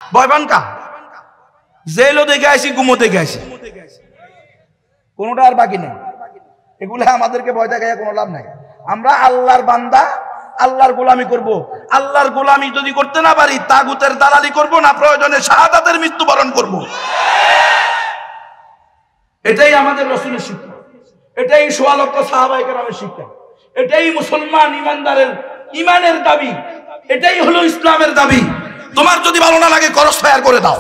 ভয় পান কা? জেলও দেখে আসি, ঘুমো দেখে আসি, কোনোটা আর বাকি নেই। এগুলো আমাদেরকে ভয় দেখায় কোনো লাভ নাই। আমরা আল্লাহর বান্দা, আল্লাহর গোলামি করব। আল্লাহর গোলামি যদি করতে না পারি, তাগুতের দালালি করব না, প্রয়োজনে শাহাদাতের মৃত্যুবরণ করব। এটাই আমাদের রাসূলের শিক্ষা, এটাই সোয়া লক্ষ সাহাবায়ে কেরামের শিক্ষা, এটাই মুসলমান ইমানদারের ইমানের দাবি, এটাই হলো ইসলামের দাবি। তোমার যদি ভালো না লাগে ক্রস ফায়ার করে দাও।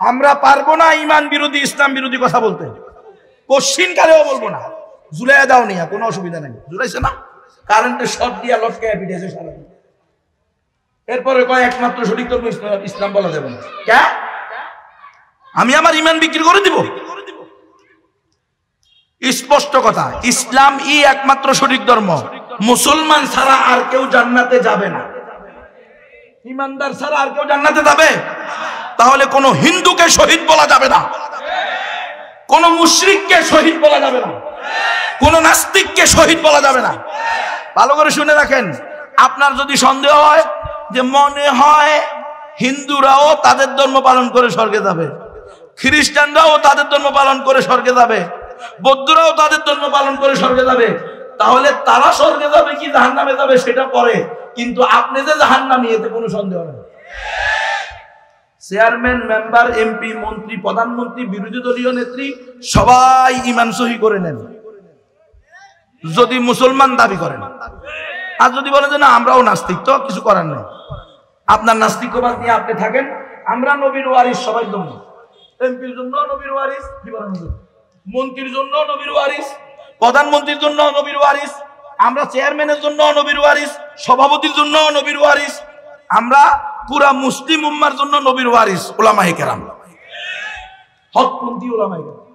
আমরা পারবো না ইমান বিরোধী, ইসলাম বিরোধী কথা বলতে, কোশ্চিন কালেও বলবো না। জুলাইয়া দাও নিয়া, কোনো অসুবিধা নাই। জুলাইছে না, কারেন্টের শর্ট দিয়া লটকায় পিটেছে সারাদিন। এরপরে কয় একমাত্র সঠিক ধর্ম ইসলাম বলা যাবে না। কে? আমি আমার ইমান বিক্রি করে দিব? স্পষ্ট কথা, ইসলাম ই একমাত্র সঠিক ধর্ম। মুসলমান ছাড়া আর কেউ জান্নাতে যাবে না, ইমানদার ছাড়া আর কেউ জান্নাতে যাবে? তাহলে কোন হিন্দুকে শহীদ বলা যাবে না, কোন মুশরিককে শহীদ বলা যাবে না, কোন নাস্তিককে শহীদ বলা যাবে না। ভালো করে শুনে রাখেন। আপনার যদি সন্দেহ হয় যে মনে হয় হিন্দুরাও তাদের ধর্ম পালন করে স্বর্গে যাবে, খ্রিস্টানরাও তাদের ধর্ম পালন করে স্বর্গে যাবে, বৌদ্ধরাও তাদের ধর্ম পালন করে স্বর্গে যাবে, তাহলে তারা স্বর্গে যাবে কি জাহান্নামে যাবে সেটা পরে, কিন্তু আপনি যে জাহান্নামী এতে কোনো সন্দেহ নেই। চেয়ারম্যান, মেম্বার, এমপি, মন্ত্রী, প্রধানমন্ত্রী, বিরোধী দলীয় নেত্রী সবাই ঈমান সহি করে নেন যদি মুসলমান দাবি করেন। আর যদি বলেন যে না আমরাও নাস্তিক, তো কিছু করার নেই, আপনার নাস্তিকবাদ নিয়ে আপনি থাকেন। আমরা নবীর ওয়ারিস সবাই জন্য, এমপির জন্য নবীর ওয়ারিস, মন্ত্রীর জন্য নবীর ওয়ারিস, প্রধানমন্ত্রীর জন্য নবীর ওয়ারিস, আমরা চেয়ারম্যানের জন্য নবীর ওয়ারিস, সভাপতির জন্য নবীর ওয়ারিস, আমরা পুরা মুসলিম উম্মার জন্য নবীর ওয়ারিস উলামায়ে কেরাম, হকপন্থী উলামায়ে কেরাম।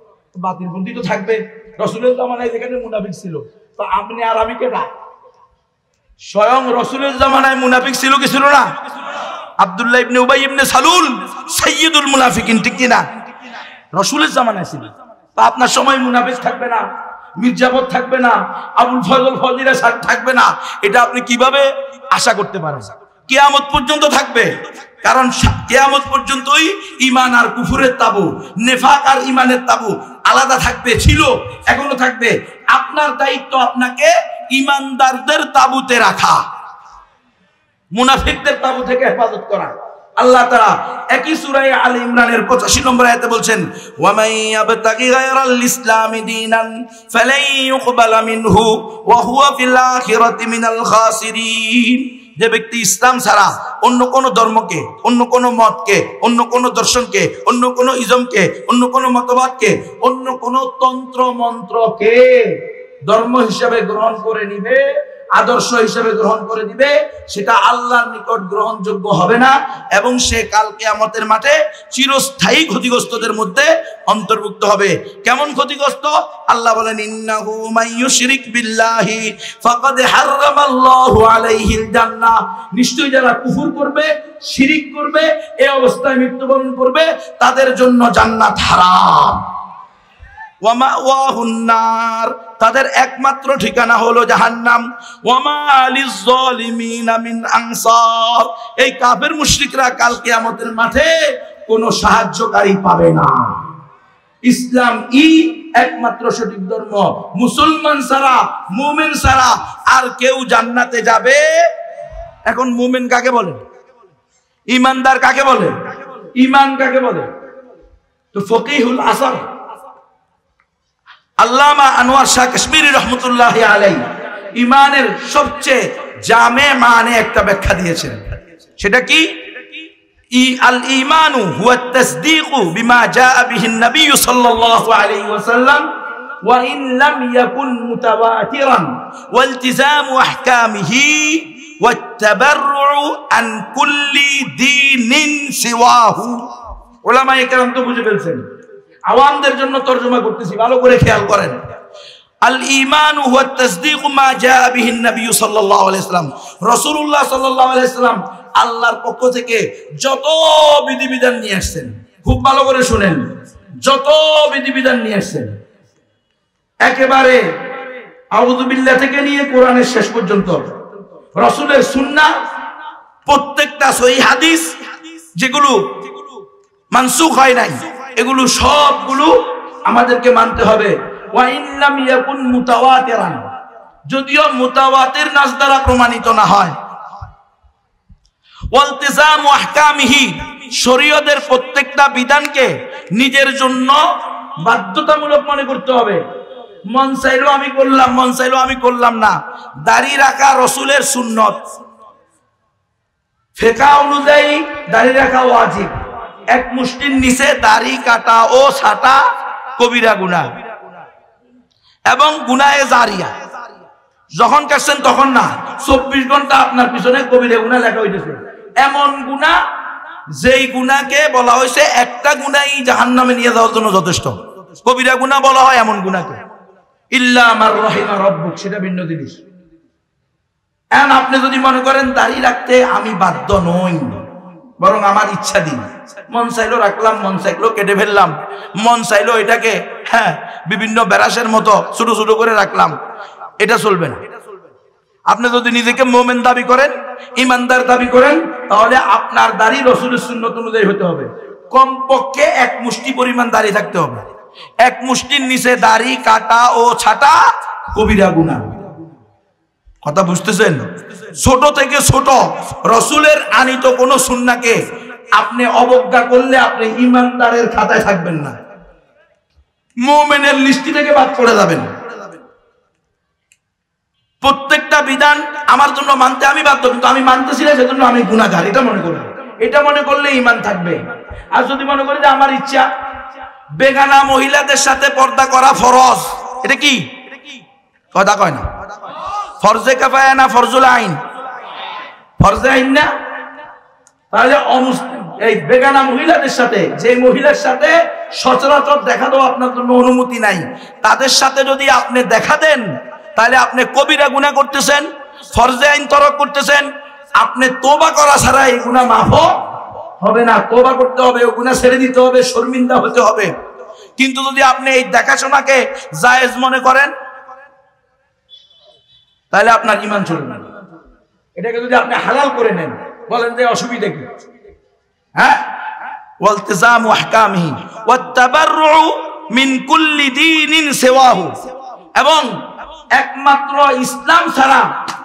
বাতিলপন্থী তো থাকবে। রাসূলের জামানায় যেখানে মুনাফিক ছিল, তো আপনি আর আমি কেটা? স্বয়ং রাসূলের জামানায় মুনাফিক ছিল কি ছিল না? আব্দুল্লাহ ইবনে উবাই ইবনে সালুল সাইয়্যিদুল মুনাফিকিন, ঠিক কি না? রাসূলের জামানায় ছিল। তা আপনার সময় মুনাফিক থাকবে না, মির্জাফর থাকবে না, আবুল ফজল ফজিলা থাকবে না, এটা আপনি কিভাবে আশা করতে পারেন? কিয়ামত পর্যন্ত থাকবে। কারণ কিয়ামত পর্যন্তই ঈমান আর কুফরের তাবু, নেফাক আর ঈমানের তাবু আলাদা থাকবে, ছিল, এখনো থাকবে। আপনার দায়িত্ব আপনাকে ঈমানদারদের তাবুতে রাখা, মুনাফিকদের তাবু থেকে হেফাজত করা। আল্লাহ তাআলা একই সূরা আলে ইমরানের 85 নম্বর আয়াতে বলছেন, ওয়া মান ইয়াবতাগি গায়রাল ইসলামি দীনান ফালাই ইউকবালা মিনহু ওয়া হুয়া ফিল আখিরাতি মিনাল খাসিরিন। যে ব্যক্তি ইসলাম ছাড়া অন্য কোন ধর্মকে, অন্য কোন মতকে, অন্য কোন দর্শনকে, অন্য কোন ইজমকে, অন্য কোন মতবাদকে, অন্য কোন তন্ত্র মন্ত্রকে ধর্ম হিসাবে গ্রহণ করে নিবে, আদর্শ হিসেবে গ্রহণ করে দিবে, সেটা আল্লাহর নিকট গ্রহণযোগ্য হবে না এবং সে কাল কিয়ামতের মাঠে চিরস্থায়ী ক্ষতিগ্রস্তদের মধ্যে অন্তর্ভুক্ত হবে। কেমন ক্ষতিগ্রস্ত? আল্লাহ বলেন, ইন্নাহু মাইয়ুশরিক বিল্লাহি ফাকাদ হারামাল্লাহু আলাইহিল জান্নাহ। নিশ্চয়ই যারা কুফর করবে, শিরিক করবে, এই অবস্থায় মৃত্যুবরণ করবে, তাদের জন্য জান্নাত হারাম। ওয়া মাওয়াহুন নার, তাদের একমাত্র ঠিকানা হলো জাহান্নাম। ওয়া মা লিজ জালিমিনা মিন আনসার, এই কাফের মুশরিকরা কাল কিয়ামতের মাঠে কোনো সাহায্যকারী পাবে না। ইসলাম একমাত্র সঠিক ধর্ম। মুসলমান ছাড়া, মুমিন ছাড়া আর কেউ জান্নাতে যাবে। এখন মুমিন কাকে বলে? ঈমানদার কাকে বলে? ঈমান কাকে বলে? তো ফকিহুল আসর আল্লামা আনোয়ার শাহ কাশ্মীরি রহমতুল্লাহি আলাইহি ঈমানের সবচেয়ে জামে মানে একটা ব্যাখ্যা দিয়েছেন। সেটা কি? আল ঈমানু হুয়া তাসদীকু বিমা জাআ বিহি নবী সাল্লাল্লাহু আলাইহি ওয়াসাল্লাম ওয়া ইন লাম ইয়াকুন মুতাওয়াতিরান ওয়া ইলতিজামু আহকামিহি ওয়া তাবাররু আন কুল্লি দীনিন সিওয়াহু। উলামায়ে কেরাম তো বুঝে ফেলছেন, আওয়ামদের জন্য তরজমা করতেছি, ভালো করে খেয়াল করেন। আল ঈমানু হুয়া তাসদীকু মা জাআ বিহি নবী সাল্লাল্লাহু আলাইহি ওয়াসাল্লাম, রাসূলুল্লাহ সাল্লাল্লাহু আলাইহি ওয়াসাল্লাম আল্লাহর পক্ষ থেকে যত বিধিবিধান নিয়ে আসছেন, খুব ভালো করে শুনেন, যত বিধিবিধান নিয়ে আসছেন, একেবারে আউযু বিল্লাহ থেকে নিয়ে কোরআনের শেষ পর্যন্ত, রাসূলের সুন্নাহ, প্রত্যেকটা সহিহ হাদিস, যেগুলো মানসুখ হয় নাই, এগুলো সবগুলো আমাদেরকে মানতে হবে। ওয়া ইল্লাম ইয়াকুন মুতাওয়াতিরান, যদিও মুতাওয়াতির নাস দ্বারা প্রমাণিত না হয়। ওয়ালতিজামু আহকামিহি, শরীয়তের প্রত্যেকটা বিধানকে নিজের জন্য বাধ্যতামূলক মনে করতে হবে। মন চাইলো আমি করলাম, মন চাইলো আমি করলাম না। দাড়ি রাখা রাসূলের সুন্নত, ফিকহ অনুযায়ী দাড়ি রাখা ওয়াজিব। এক মুষ্টির নিচে দাড়ি কাটা ও ছাটা কবিরা গুনাহ এবং গুনাহে জারিয়া। যখন কাটছেন তখন না, 24 ঘন্টা আপনার পিছনে কবিরা গুনাহ লেখা হইতেছে। এমন গুনাহ যেই গুনাহকে বলা হয়েছে একটা গুনাহই জাহান্নামে নিয়ে যাওয়ার জন্য যথেষ্ট। কবিরা গুনাহ বলা হয় এমন গুনাহকে, ইল্লা মার রাহিমা রাব্বুক, সেটা ভিন্ন জিনিস। এখন আপনি যদি মনে করেন দাড়ি রাখতে আমি বাধ্য নই, বরং আমার ইচ্ছা দিন, মন চাইলো রাখলাম, মন চাইলো কেটে ফেললাম, মন চাইলো এটাকে বিভিন্ন ব্যারাসের মতো ছোট ছোট করে রাখলাম, এটা চলবে না। আপনি যদি নিজেকে মুমিন দাবি করেন, ইমানদার দাবি করেন, তাহলে আপনার দাড়ি রাসূলের সুন্নাত অনুযায়ী হতে হবে। কমপক্ষে এক মুষ্টি পরিমাণ দাড়ি থাকতে হবে। এক মুষ্টির নিচে দাড়ি কাটা ও ছাটা কবিরা গুনাহ। কথা বুঝতেছেন? ছোট থেকে ছোট রাসূলের আনিত কোন সুন্নাহকে আপনি অবজ্ঞা করলে আপনি ইমানদারের খাতায় থাকবেন না, মুমিনের লিস্টি থেকে বাদ পড়ে যাবেন। প্রত্যেকটা বিধান আমার জন্য মানতে আমি বাধ্য, কিন্তু আমি মানতেছি না সেজন্য আমি গুনাহগার, এটা মনে করব। এটা মনে করলে ঈমান থাকবে। আর যদি মনে করি যে আমার ইচ্ছা বেগানা মহিলাদের সাথে পর্দা করা ফরজ, এটা কি কথা কয় না? ফরজে কিফায়া না ফরজুল আইন? ফরজে আইন না? তাহলে এই বেগানা মহিলাদের সাথে, যে মহিলার সাথে সচরাচর দেখা দেওয়া আপনার জন্য অনুমতি নাই, তাদের সাথে যদি আপনি দেখা দেন তাহলে আপনি কবিরা গুনাহ করতেছেন, ফরজে আইন তরক করতেছেন। আপনি তওবা করা ছাড়া এই গুনাহ মাফ হবে না। তওবা করতে হবে, ওই গুনাহ ছেড়ে দিতে হবে, শর্মিন্দা হতে হবে। কিন্তু যদি আপনি এই দেখাশোনাকে জায়েজ মনে করেন তাহলে আপনার ঈমান চলবে না। এটাকে যদি আপনি হালাল করে নেন, বলেন যে অসুবিধা কি? ওয়ালতিজামু আহকামিহি ওয়াত-তাবাররু মিন কুল্লি দীনিন সিওয়াহু, এবং একমাত্র ইসলাম ছাড়া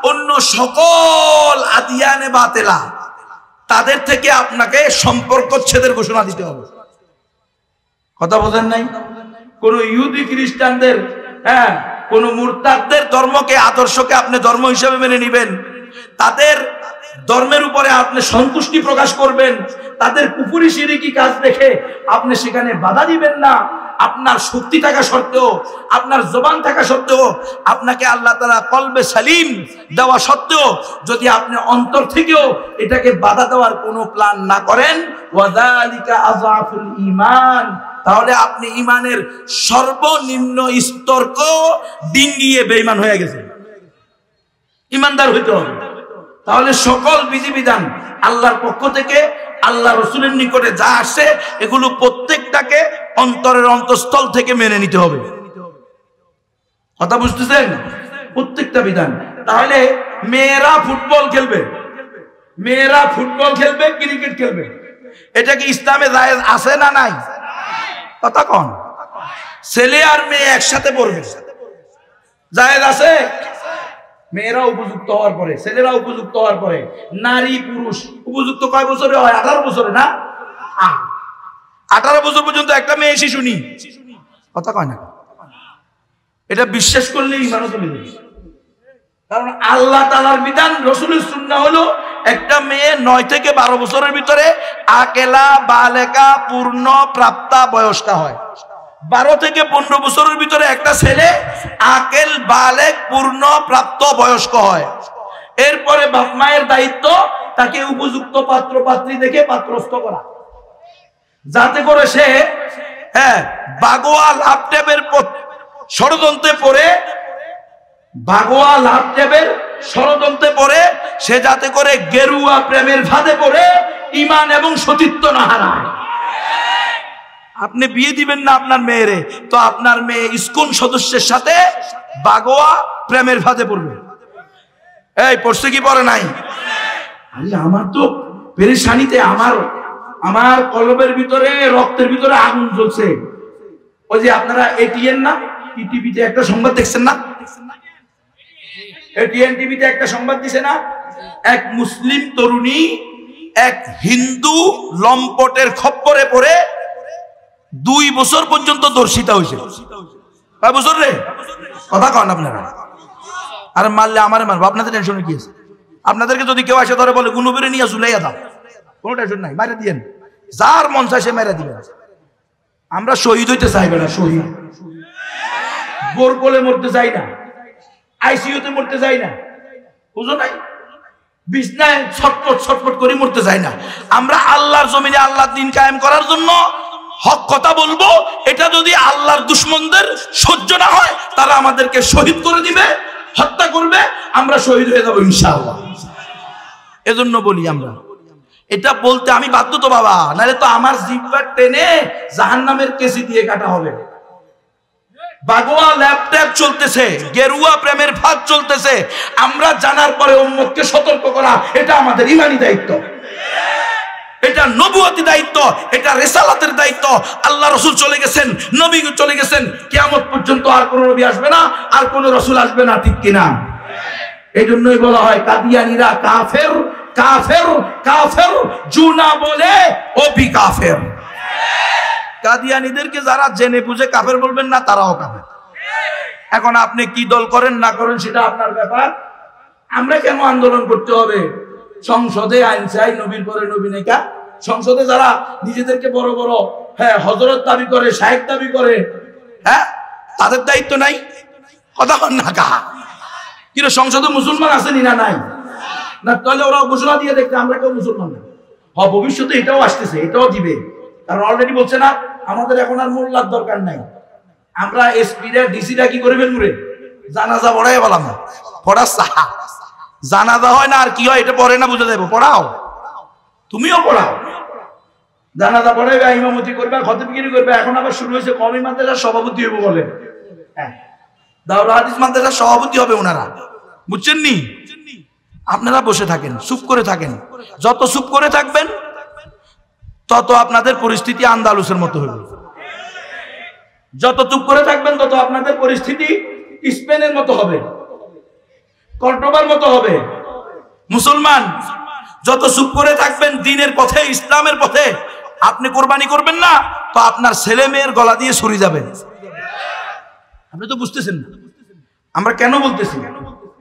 অন্য সকল আদিয়ানে বাতিলা তাদের থেকে আপনাকে সম্পর্কচ্ছেদের ঘোষণা দিতে হবে। কথা বোঝেন নাই? কোন ইহুদি খ্রিস্টানদের কোন মুরতাদদের ধর্মকে, আদর্শকে আপনি ধর্ম হিসেবে মেনে নেবেন, তাদের ধর্মের উপরে আপনি সন্তুষ্টি প্রকাশ করবেন, তাদের কুফরি শিরকি কাজ দেখে আপনি সেখানে বাধা দিবেন না। আপনার শক্তি থাকা সত্ত্বেও, আপনার জবান থাকা সত্ত্বেও, আপনাকে আল্লাহ তাআলা কলবে সালিম দেওয়া সত্ত্বেও যদি আপনি অন্তর থেকেও এটাকে বাধা দেওয়ার কোনো প্ল্যান না করেন, ওয়াযালিকা আযাফুল ঈমান, তাহলে আপনি ঈমানের সর্বনিম্ন স্তরকেও ডিঙ্গিয়ে বেঈমান হয়ে গেছেন। ঈমানদার হইতে হবে। তাহলে সকল বিধিবিধান আল্লাহর পক্ষ থেকে, আল্লাহ রাসূলের নিকটে যা আসে, এগুলো প্রত্যেকটাকে অন্তরের অন্তঃস্থল থেকে মেনে নিতে হবে। কথা বুঝতেছেন? প্রত্যেকটা বিধান। তাহলে মেয়েরা ফুটবল খেলবে, মেয়েরা ফুটবল খেলবে, ক্রিকেট খেলবে, এটা কি ইসলামে জায়েজ আছে না নাই? কথা কোন? ছেলে আর মেয়ে একসাথে পড়বে, জায়েজ আছে? মেয়েরা উপযুক্ত হওয়ার পরে, ছেলেরা উপযুক্ত হওয়ার পরে। নারী পুরুষ উপযুক্ত কয় বছরে হয়? 18 বছরে না? 18 বছর পর্যন্ত একটা মেয়ে শিশু নি। কথা কয় না? এটা বিশ্বাস করলে ঈমান চলে যাবে। কারণ আল্লাহ তাআলার বিধান, রাসূলের সুন্নাহ হলো একটা মেয়ে 9 থেকে 12 বছরের ভিতরে আকেলা বালেকা পূর্ণ প্রাপ্তা বয়স্কা হয়। 12 থেকে 15 বছরের ভিতরে একটা ছেলে আকেল বালেক পূর্ণ প্রাপ্ত বয়স্ক হয়। এরপরে বাপ মায়ের দায়িত্ব তাকে উপযুক্ত পাত্র পাত্রী দেখে পাত্রস্থ করা, যাতে করে সে বাগোয়া লাভটেবের ষড়যন্ত্রে পড়ে, বাগোয়া লাভটেবের ষড়যন্ত্রে পড়ে সে যাতে করে গেরুয়া প্রেমের ফাঁদে পড়ে ঈমান এবং সতীত্ব না হারায়। আপনি বিয়ে দিবেন না আপনার মেয়েরে, তো আপনার মেয়ে ইসকন সদস্যের সাথে বাগোয়া প্রেমের ফাঁদে পড়বে। এই পড়ছে কি পড়ে নাই? আরে আমার তো পেরেশানিতে আমার আমার কলবের ভিতরে রক্তের ভিতরে আগুন জ্বলছে। ওই যে আপনারা এটিএন না টিভিতে একটা সংবাদ দেখছেন না, এটিএন টিভিতে একটা সংবাদ দিছে না, এক মুসলিম তরুণী এক হিন্দু লম্পটের খপ্পরে পড়ে 2 বছর পর্যন্ত ধর্ষিতা হয়েছে। কয় বছর রে? কথা কন আপনারা। আর মারলে আমারে মারবো, আপনাদের টেনশনে কি আছে? আপনাদেরকে যদি কেউ এসে ধরে বলে গুনুবেরে নিয়ে ঝুলাইয়া দাও, কোনো টেনশন নাই, মাইরা দিয়েন, যার মন চায় সে মেরা দিবেন। আমরা শহীদ হইতে চাই না, শহীদ বোর কোলে মরতে চাই না, আইসিইউতে মরতে চাই না, বুঝো নাই, বিছনায় ছটফট ছটফট করে মরতে চাই না। আমরা আল্লাহর জমিনে আল্লাহর দ্বীন কায়েম করার জন্য হক কথা বলবো। এটা যদি আল্লাহর দুশমনদের সহ্য না হয় তারা আমাদেরকে শহীদ করে দিবে, হত্যা করবে, আমরা শহীদ হয়ে যাবো ইনশাআল্লাহ। এজন্য বলি আমরা এটা বলতে আমি বাধ্য তো বাবা, নাহলে তো আমার জিহ্বা টেনে জাহান্নামের কেসি দিয়ে কাটা হবে। বাগোয়া ল্যাপটপ চলতেছে, গেরুয়া প্রেমের ফাঁদ চলতেছে, আমরা জানার পরে উম্মতকে সতর্ক করা এটা আমাদের ঈমানি দায়িত্ব, এটা নবুয়তি দায়িত্ব, এটা রিসালাতের দায়িত্ব। আল্লাহ রাসূল চলে গেছেন, নবী চলে গেছেন, কিয়ামত পর্যন্ত আর কোন নবী আসবে না, আর কোন রাসূল আসবে না, ঠিক কিনা? এই জন্যই বলা হয় কাদিয়ানীরা কাফের, কাফের, কাফের, জুনা বলে ও বি কাফের। কাদিয়ানীদেরকে যারা জেনে বুঝে কাফের বলবেন না, তারাও কাফের। এখন আপনি কি দল করেন না করেন সেটা আপনার ব্যাপার। আমরা কেন আন্দোলন করতে হবে? সংসদে আইন চাই, নবীর পরে নবী নেকা। সংসদে যারা নিজেদেরকে বড় বড় হযরত দাবি করে, শায়েখ দাবি করে, তাদের দায়িত্ব নাই? কথা বল না কা কিরে, সংসদে মুসলমান আসেনি না নাই? না তাহলে ওরা ঘোষণা দিয়ে দেখতে আমরা কেউ মুসলমান না। ভবিষ্যতে এটাও আসতেছে, এটাও দিবে, কারণ অলরেডি বলছে না আমাদের এখন আর মোল্লার দরকার নাই, আমরা এসপিরা ডিসিরা কি করে ফেলবো রে, জানাজা পড়াই বললাম না, পড়া সাহা জানাজা হয় না আর কি হয় এটা পড়ে না, বুঝে যাবো, পড়াও, তুমিও পড়াও, জানাজা পড়াইবে, ইমামতি করবে, খতিবগিরি করবে। এখন আবার শুরু হয়েছে কওমি মাদ্রাসার সভাপতি হইব বলে, দাওরা হাদিস মাদ্রাসার সভাপতি হবে ওনারা, বুঝছেন নি? আপনারা বসে থাকেন, চুপ করে থাকেন, যত চুপ করে থাকবেন তত আপনাদের পরিস্থিতি আন্দালুসের মতো হবে। যত চুপ করে থাকবেন তত আপনাদের পরিস্থিতি স্পেনের মতো হবে, কর্ডোবার মতো হবে। মুসলমান যত চুপ করে থাকবেন দ্বীনের পথে, ইসলামের পথে, আপনি কোরবানি করবেন না তো আপনার ছেলে মেয়ের গলা দিয়ে ছুরি যাবে। আপনি তো বুঝতেছেন না আমরা কেন বলতেছি।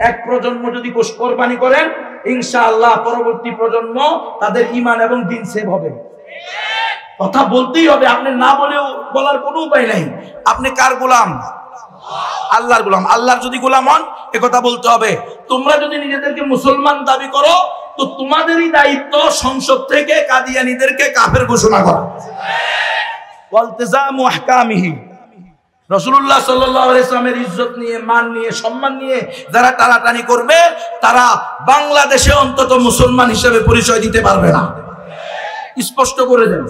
এক প্রজন্ম যদি কোরবানি করেন ইনশাআল্লাহ পরবর্তী প্রজন্ম তাদের ঈমান এবং দ্বীন সেভ হবে। কথা বলতেই হবে, আপনি না বলেও বলার কোনো উপায় নাই। আপনি কার গোলাম? আল্লাহর গোলাম। আল্লাহর যদি গোলাম হন এ কথা বলতে হবে। তোমরা যদি নিজেদেরকে মুসলমান দাবি করো তো তোমাদেরই দায়িত্ব সংসদ থেকে কাদিয়ানীদেরকে কাফের ঘোষণা করা। ওয়ালতিজামু আহকামিহি। রাসূলুল্লাহ সাল্লাল্লাহু আলাইহি ওয়াসাল্লামের ইজ্জত নিয়ে, মান নিয়ে, সম্মান নিয়ে যারা টানাটানি করবে তারা বাংলাদেশে অন্তত মুসলমান হিসেবে পরিচয় দিতে পারবে না। স্পষ্ট করে দেন।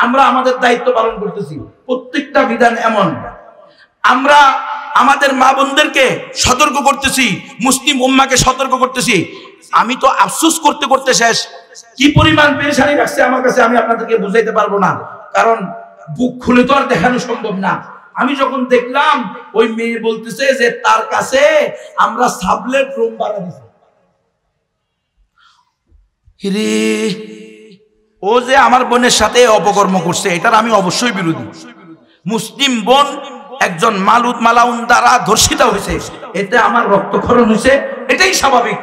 আমরা আমাদের দায়িত্ব পালন করতেছি, প্রত্যেকটা বিধান এমন। আমরা আমাদের মা বোনদেরকে সতর্ক করতেছি, মুসলিম উম্মাকে সতর্ক করতেছি। আমি তো আফসোস করতে করতে শেষ, কি পরিমাণ পেরেশানি রাখছে আমার কাছে আমি আপনাদেরকে বুঝাইতে পারবো না, কারণ বুক খুলে তো আর দেখানো সম্ভব না। আমি যখন দেখলাম ওই মেয়ে বলতেছে যে তার কাছে আমরা সাবলেট রুম ভাড়া দিছি, ও যে আমার বোনের সাথে অপকর্ম করছে এটার আমি অবশ্যই বিরোধী। মুসলিম বোন একজন মালাউন দ্বারা ধর্ষিত হয়েছে, এতে আমার রক্তক্ষরণ হয়েছে, এটাই স্বাভাবিক।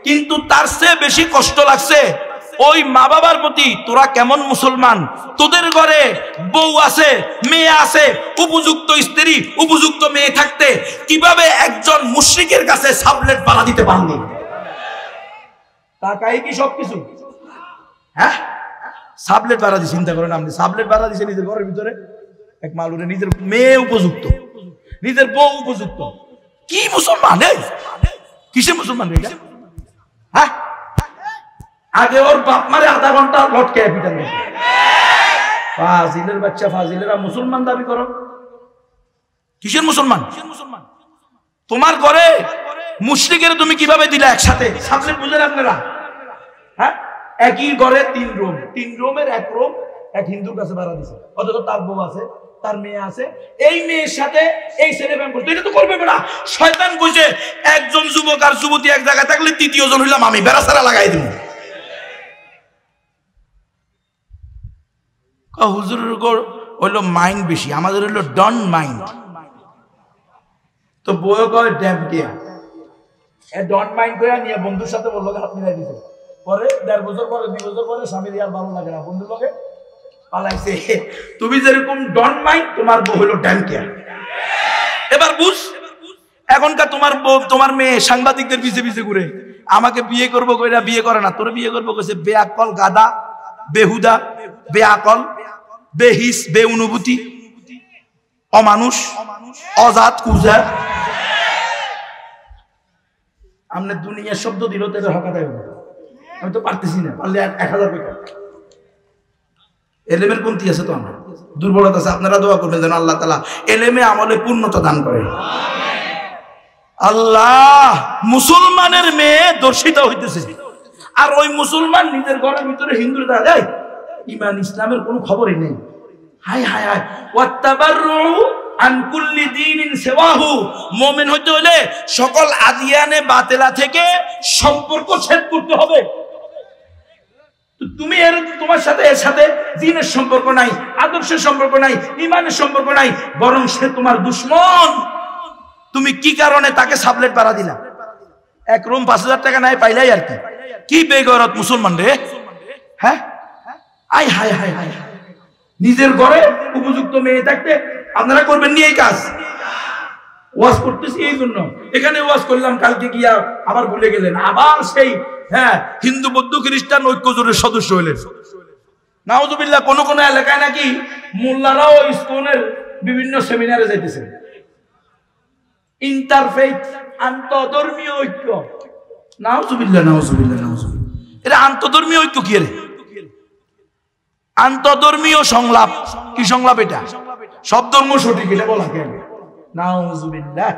কিন্তু তার চেয়ে বেশি কষ্ট লাগছে ওই মা বাবার প্রতি। তোরা কেমন মুসলমান, তোদের ঘরে বউ আছে, মেয়ে আছে, উপযুক্ত স্ত্রী, উপযুক্ত মেয়ে থাকতে কিভাবে একজন মুশরিকের কাছে সাবলেট ভাড়া দিতে পারলি? টাকাই কি সবকিছু? হ্যাঁ, সাবলেট ভাড়া দিয়ে চিন্তা করেন আপনি, সাবলেট ভাড়া দিছে নিজের ঘরের ভিতরে এক মালুরে, নিজের মেয়ে উপযুক্ত, নিজের বউ উপযুক্ত। কি মুসলমান? কিসে মুসলমান এটা? হ্যাঁ, আগে ওর বাপ মারে আধা ঘন্টা লটকে পিটান। ফাজিলের বাচ্চা, ফাজিলেরা মুসলমান দাবি করো, কিসের মুসলমান? তোমার ঘরে মুশরিকের তুমি কিভাবে দিলা একসাথে? সাবলেট বুঝলেন আপনারা? হ্যাঁ, একই ঘরে 3 রুম, 3 রুমের 1 রুম এক হিন্দুর কাছে ভাড়া দিছে, অথচ তার বউ আছে, তার মেয়ে আছে, এই মেয়ের সাথে এই ছেলে প্রেম করছে, এটা তো করবে না। শয়তান কইছে একজন যুবক আর যুবতী এক জায়গায় থাকলে তৃতীয় জন হইলাম আমি, বেড়াছাড়া লাগাই দিব। হুজুরের হইলো মাইন্ড বেশি, আমাদের হইলো ডন মাইন্ড। তো বউ কয় ড্যাম টিয়া, ডন মাইন্ড করে নিয়ে বন্ধুর সাথে বললো হাত মিলাই দিতে। পরে 1.5 বছর পরে 2 বছর পরে স্বামীর আর ভালো লাগে না, বন্ধুর লগে পালাইছে। তুমি যেরকম ডন মাইন্ড, তোমার বউ হইলো ড্যাম টিয়া। এবার বুঝ, এখনকার তোমার মেয়ে সাংবাদিকদের পিছে পিছে ঘুরে, আমাকে বিয়ে করবো কইরা বিয়ে করে না, তোর বিয়ে করবো কইছে বেআকল গাদা, বেহুদা, বেআকল, বেহিস, বেউনুভূতি, অমানুষ, অজাত, কুজাত। আমনে দুনিয়ার শব্দ দিল তো হকা দেয়, আমি তো পারতেছি না, পারলে 1000 টাকা। এলেমের কমতি আছে তো, আমার দুর্বলতা আছে। আপনারা দোয়া করবেন যেন আল্লাহ তাআলা এলেমে আমলে পূর্ণতা দান করে। আল্লাহ, মুসলমানের মেয়ে দর্শিত হইতেছে, আর ওই মুসলমান নিজের ঘরের ভিতরে হিন্দুর দাঁড়ায়, ইমান ইসলামের কোনো খবরই নেই। হায় হায় হায়, ওয়াত্তাবাররু আন কুল্লি দীনিন সিওয়াহু। মুমিন হতে হলে সকল আদিয়ানে বাতিলা থেকে সম্পর্ক ছেদ করতে হবে। তুমি তোমার সাথে এর সাথে দ্বীনের সম্পর্ক নাই, আদর্শের সম্পর্ক নাই, ইমানের সম্পর্ক নাই, বরং সে তোমার দুশমন। তুমি কি কারণে তাকে সাবলেট বাড়া দিলা? এক রুম 5000 টাকা নাই পাইলাই আর কি বেগরত মুসলমান রে। হ্যাঁ, আই হায় হায় হায়, নিজের ঘরে উপযুক্ত মেয়ে থাকতে আপনারা করবেন নি এই কাজ? ওয়াজ করতেছি এই জন্য, এখানে ওয়াজ করলাম, কালকে গিয়া আবার ভুলে গেলেন, আবার সেই হিন্দু বৌদ্ধ খ্রিস্টান ঐক্য জোটের সদস্য হইলেন। নাউজুবিল্লাহ। কোন কোন এলাকায় নাকি মোল্লারাও ইসকনের বিভিন্ন সেমিনারে যাইতেছে। ইন্টারফেইথ, আন্তধর্মীয় ঐক্য। নাউজুবিল্লাহ, নাউজুবিল্লাহ, নাউজুবিল্লাহ। এটা আন্তধর্মীয় ঐক্য কি রে? আন্তধর্মীয় সংলাপ। কি সংলাপ এটা? সব ধর্ম সঠিক, এটা বলা কেন? নাউজুবিল্লাহ।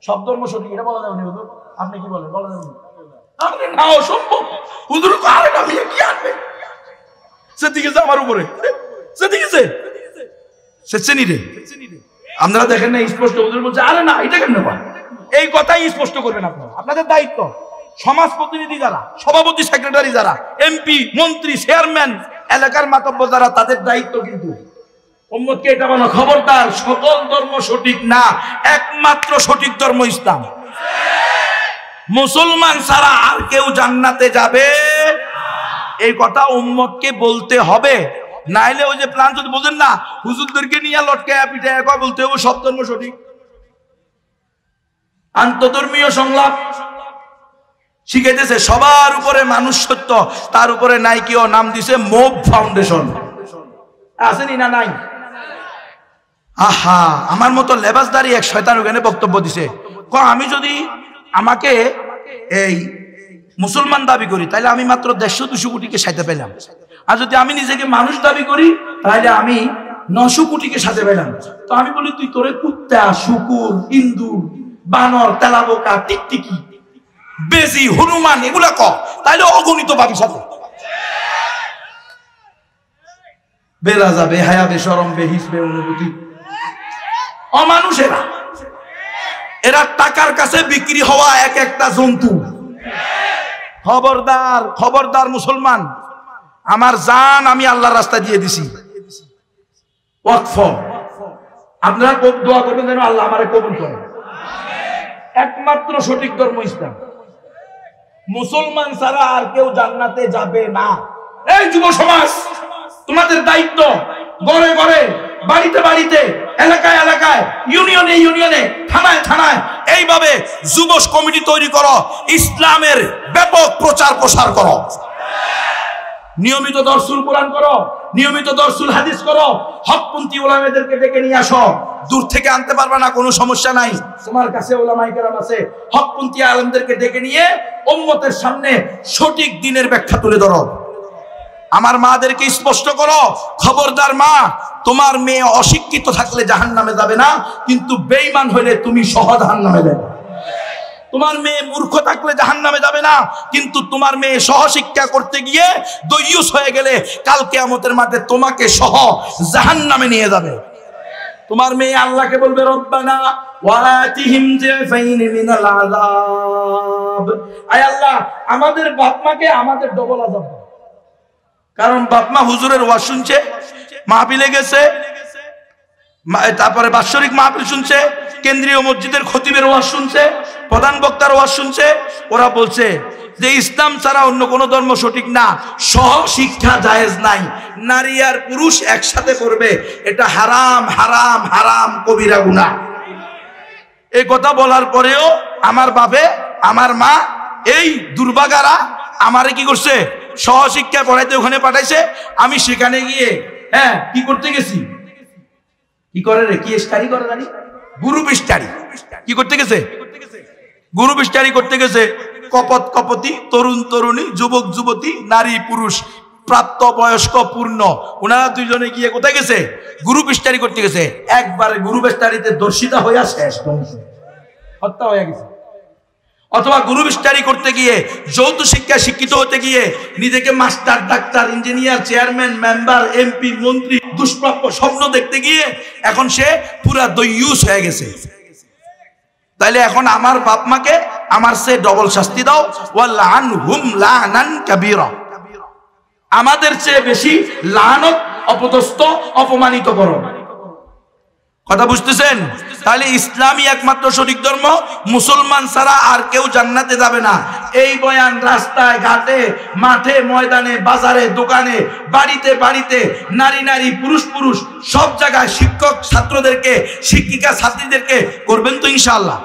সব ধর্ম সঠিক এটা বলা যাবে না হুজুর? আপনি কি বলেন? বলা যাবে না? আপনি নাও সম্ভব হুজুর আরেকটা মেয়ে কি আনবে? সেদিকে আমার উপরে সেদিকে সেদিকে রে। আপনারা দেখেন না স্পষ্ট, হুজুর বলছে আরে না এটা কেন পায়, এই কথাই স্পষ্ট করবেন আপনারা। আপনাদের দায়িত্ব, সমাজ প্রতিনিধি যারা, সভাপতি সেক্রেটারি যারা, এমপি মন্ত্রী চেয়ারম্যান, এলাকার মাতব্বর যারা, তাদের দায়িত্ব কিন্তু উম্মতকে এটা বলা, খবরদার সকল ধর্ম সঠিক না, একমাত্র সঠিক ধর্ম ইসলাম। মুসলমান ছাড়া আর কেউ জান্নাতে যাবে, এই কথা উম্মতকে বলতে হবে। নাইলে ওই যে প্ল্যান যদি বলেন না, হুজুরদেরকে নিয়ে লটকায় পিঠায় বলতে হবে সব ধর্ম সঠিক। আন্তধর্মীয় সংলাপ শিখাইতেছে, সবার উপরে মানুষ সত্য, তার উপরে নাই কেউ, নাম দিছে মোব ফাউন্ডেশন। আসেনি না নাই? আহা, আমার মতো লেবাসদারি এক শয়তান ওখানে বক্তব্য দিছে, আমি যদি আমাকে এই মুসলমান দাবি করি তাহলে আমি মাত্র 150-200 কোটিকে সাথে পেলাম, আর যদি আমি নিজেকে মানুষ দাবি করি তাহলে আমি 900 কোটিকে সাথে পেলাম। তো আমি বলি তুই তোরে কুত্তা, শুকুর, ইন্দুর, বানর, তেলাবোকা, টিকটিকি, বেজি, হনুমান এগুলা ক, তাইলে অগণিত পাবি সাথে। বেরাজা, বেহায়া, বেশরম, বেহিস, বেউনুভূতি, অমানুষেরা, এরা টাকার কাছে বিক্রি হওয়া এক একটা জন্তু। খবরদার, খবরদার মুসলমান, আমার জান আমি আল্লাহর রাস্তায় দিয়ে দিছি। ওয়াকফ, আপনারা দোয়া করবেন যেন আল্লাহ আমারে কবুল করে। একমাত্র সঠিক ধর্ম ইসলাম। মুসলমান ছাড়া আর কেউ জান্নাতে যাবে না। এই যুব সমাজ, তোমাদের দায়িত্ব ঘরে ঘরে, বাড়িতে বাড়িতে, এলাকায় এলাকায়, ইউনিয়নে ইউনিয়নে, থানায় থানায় এইভাবে যুব কমিটি তৈরি করো, ইসলামের ব্যাপক প্রচার প্রসার করো। নিয়মিত দরসুল কোরআন করো, নিয়মিত দরসুল হাদিস করো, হকপন্থী ওলামাদেরকে ডেকে নিয়ে আসো। দূর থেকে আনতে পারবে না, কোনো সমস্যা নাই, তোমার কাছে ওলামায়ে কেরাম আছে, হকপন্থী আলেমদেরকে ডেকে নিয়ে উম্মতের সামনে সঠিক দ্বীনের ব্যাখ্যা তুলে ধরো। আমার মাদেরকে স্পষ্ট করো, খবরদার মা, তোমার মেয়ে অশিক্ষিত থাকলে জাহান্নামে যাবে না, কিন্তু বেঈমান হলে তুমি সহ জাহান্নামে যাবে। তোমার মেয়ে মূর্খ থাকলে জাহান্নামে যাবে না, কিন্তু তোমার মেয়ে সহশিক্ষা করতে গিয়ে দয়ুস হয়ে গেলে কাল কিয়ামতের মাঠে তোমাকে সহ জাহান্নামে নিয়ে যাবে। তোমার মেয়ে আল্লাহকে বলবে রব্বানা ওয়াতিহিম জিফাইন মিনাল আযাব, আয় আল্লাহ আমাদের বাপ মাকে আমাদের ডবল আযাব দাও। কারণ বাপ মা হুজুরের ওয়াজ শুনছে, মাহফিলে গেছে, তারপরে বাৎসরিক মাহফিল শুনছে, কেন্দ্রীয় মসজিদের খতিবের ওয়াজ শুনছে, প্রধান বক্তার ওয়াজ শুনছে, ওরা বলছে যে ইসলাম ছাড়া অন্য কোন ধর্ম সঠিক না, সহ শিক্ষা জায়েজ নাই, নারী আর পুরুষ একসাথে করবে, এটা হারাম হারাম হারাম কবিরা গুনাহ। এই কথা বলার পরেও আমার বাপে আমার মা এই দুর্ভাগারা আমারে কি করছে, সহশিক্ষা পড়াইতে ওখানে পাঠাইছে। আমি সেখানে গিয়ে কি করতে গেছি, কি করে রে, কি স্টাডি করে জানি, গ্রুপ স্টাডি কি করতে গেছে, গ্রুপ স্টাডি করতে গেছে। কপত কপতি, তরুণ তরুণী, যুবক যুবতী, নারী পুরুষ, প্রাপ্ত বয়স্ক পূর্ণ, ওনারা দুইজনে গিয়ে কোথায় গেছে, গ্রুপ স্টাডি করতে গেছে। একবারে গ্রুপ স্টাডিতে দর্শিতা হইয়া শেষ, হত্যা হয়ে গেছে। অথবা গ্রুপ স্টাডি করতে গিয়ে যৌথ শিক্ষায় শিক্ষিত হতে গিয়ে নিজেকে master, doctor, engineer, chairman, member, MP, মন্ত্রী, দুষ্প্রাপ্য স্বপ্ন দেখতে গিয়ে এখন সে পুরা দয়ুস হয়ে গেছে। তাইলে এখন আমার বাপ মাকে আমার সে ডবল শাস্তি দাও, ওয়ালআনহুম লানান কাবীরা, আমাদের চেয়ে বেশি লানত, অপদস্থ, অপমানিত করো। কথা বুঝতেছেন? তাহলে ইসলামই একমাত্র সঠিক ধর্ম, মুসলমান ছাড়া আর কেউ জান্নাতে যাবে না। এই বয়ান রাস্তায় ঘাটে, মাঠে ময়দানে, বাজারে দোকানে, বাড়িতে বাড়িতে, নারী নারী, পুরুষ পুরুষ, সব জায়গায় শিক্ষক ছাত্রদেরকে, শিক্ষিকা ছাত্রীদেরকে করবেন তো ইনশাআল্লাহ?